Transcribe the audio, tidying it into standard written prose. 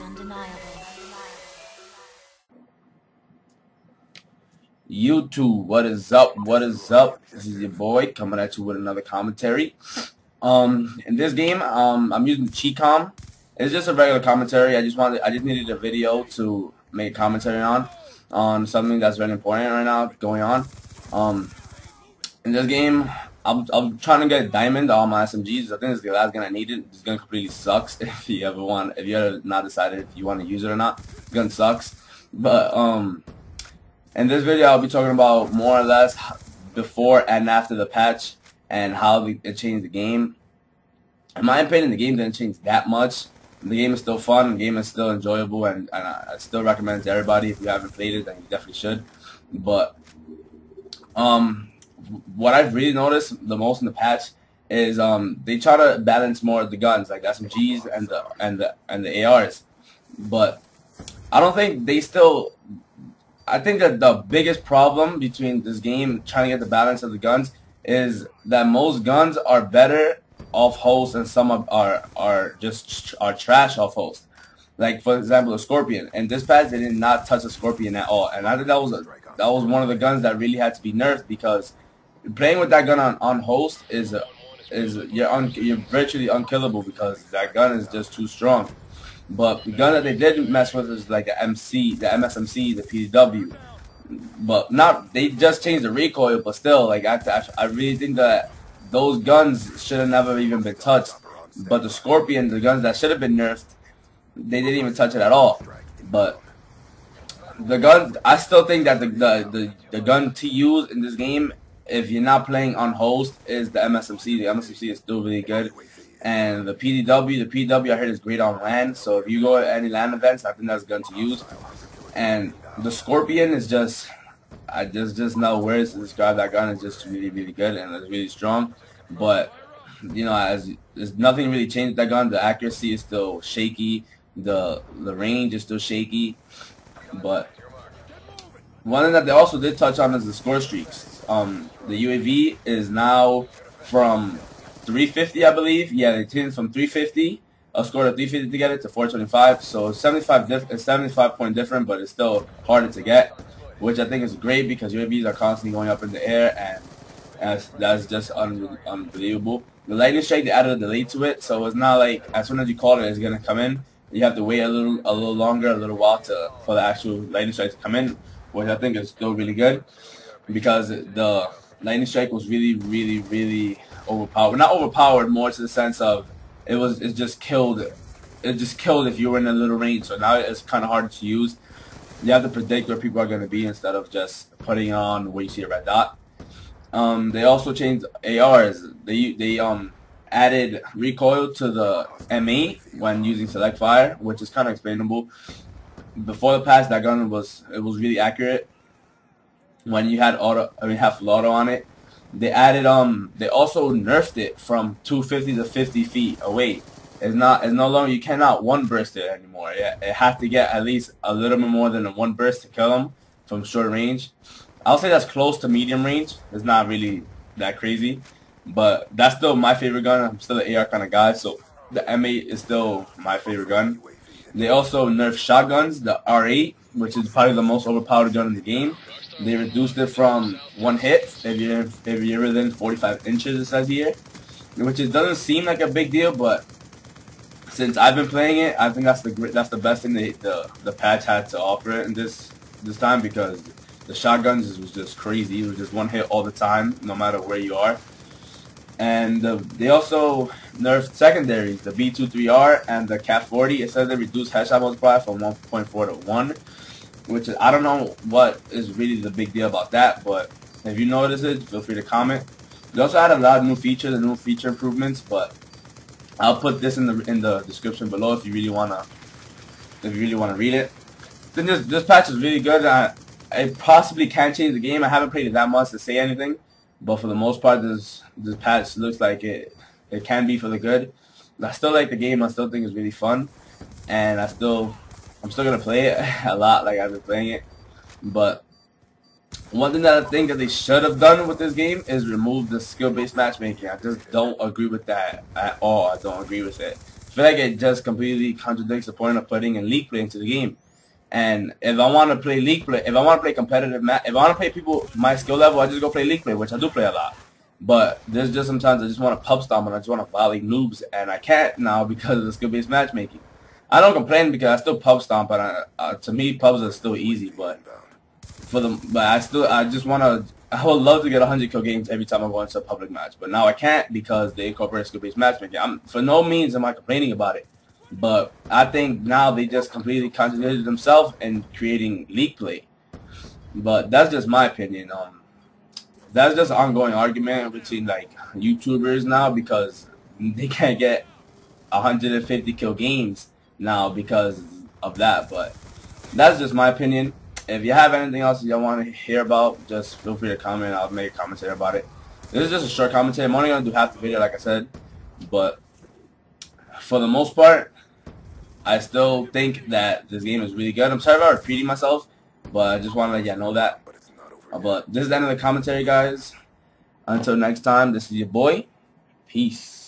undeniable. YouTube, what is up? What is up? This is your boy coming at you with another commentary. In this game, I'm using cheat com. It's just a regular commentary. I just needed a video to make a commentary on something that's very important right now going on. In this game, I'm trying to get diamond on my SMGs. I think this is the last gun I needed. This gun completely sucks. If you ever not decided if you want to use it or not, this gun sucks. But in this video, I'll be talking about more or less before and after the patch and how it changed the game. In my opinion, the game didn't change that much. The game is still fun. The game is still enjoyable, and I still recommend it to everybody. If you haven't played it, then you definitely should. But what I've really noticed the most in the patch is they try to balance more of the guns, like the SMGs and the ARs. But I don't think they still. I think that the biggest problem between this game trying to get the balance of the guns is that most guns are better off host and some are trash off host. Like for example, the Scorpion. And this patch they did not touch the Scorpion at all, and I think that was one of the guns that really had to be nerfed, because playing with that gun on host is you're virtually unkillable, because that gun is just too strong. But the gun that they did mess with is like the MSMC, the PDW. But they just changed the recoil, but still, like I really think that those guns should have never even been touched. But the Scorpion, the guns that should have been nerfed, they didn't even touch it at all. But the gun, I still think that the gun to use in this game, if you're not playing on host, is the MSMC. The MSMC is still really good. And the PDW I heard is great on LAN. So if you go to any LAN events, I think that's a gun to use. And the Scorpion is just, I just know words to describe that gun. It's just really, really good, and it's really strong. But you know, there's nothing really changed with that gun. The accuracy is still shaky. The range is still shaky. But one thing that they also did touch on is the score streaks. The UAV is now from 350, I believe. Yeah, they changed from 350, a score of 350 to get it, to 425. So 75 point different, but it's still harder to get, which I think is great, because UAVs are constantly going up in the air, and that's just unbelievable. The lightning strike, they added a delay to it, so it's not like as soon as you call it, it's gonna come in. You have to wait a little longer, a little while for the actual lightning strike to come in, which I think is still really good, because the lightning strike was really overpowered. Not overpowered, more to the sense of it just killed if you were in a little range. So now it's kind of hard to use. You have to predict where people are going to be instead of just putting on where you see a red dot. They also changed ARs. They added recoil to the M8 when using select fire, which is kind of explainable. Before the patch, that gun was really accurate when you had half full auto on it. They added they also nerfed it from 250 to 50 feet away. It's no longer, you cannot one burst it anymore. It has to get at least a little bit more than a one burst to kill them from short range. I'll say that's close to medium range. It's not really that crazy, but that's still my favorite gun. I'm still an AR kind of guy, so the M8 is still my favorite gun. They also nerfed shotguns, the R8, which is probably the most overpowered gun in the game. They reduced it from one hit if you're within 45 inches, it says here, which it doesn't seem like a big deal, but since I've been playing it, I think that's the best thing the patch had to offer it in this time, because the shotguns was just crazy. It was just one hit all the time, no matter where you are. And they also nerfed secondaries, the B23R and the Cat 40. It says they reduced headshot multiplier from 1.4 to 1. Which is, I don't know what is really the big deal about that, but if you notice it, feel free to comment. They also added a lot of new features and new feature improvements, but I'll put this in the description below if you really wanna read it. Then this patch is really good. It possibly can change the game. I haven't played it that much to say anything, but for the most part, this patch looks like it can be for the good. I still like the game. I still think it's really fun, and I'm still gonna play it a lot, like I've been playing it. But one thing that I think that they should have done with this game is remove the skill-based matchmaking. I just don't agree with that at all. I don't agree with it. feel like it just completely contradicts the point of putting in league play into the game. And if I want to play league play, if I want to play competitive match, if I want to play people my skill level, I just go play league play, which I do play a lot. But there's just sometimes I just want to pub stomp and I just want to volley noobs, and I can't now because of the skill-based matchmaking. I don't complain because I still pub stomp, but to me pubs are still easy. But I just want to. I would love to get 100 kill games every time I go into a public match, but now I can't because they incorporate skill-based matchmaking. For no means am I complaining about it, but I think now they just completely contradicted themselves in creating league play. But that's just my opinion. That's just an ongoing argument between like YouTubers now because they can't get 150 kill games now because of that. But that's just my opinion. If you have anything else you want to hear about, just feel free to comment. I'll make a commentary about it. This is just a short commentary. I'm only going to do half the video like I said. But for the most part, I still think that this game is really good. I'm sorry about repeating myself, but I just want to let you know that. But this is the end of the commentary, guys. Until next time, this is your boy. Peace.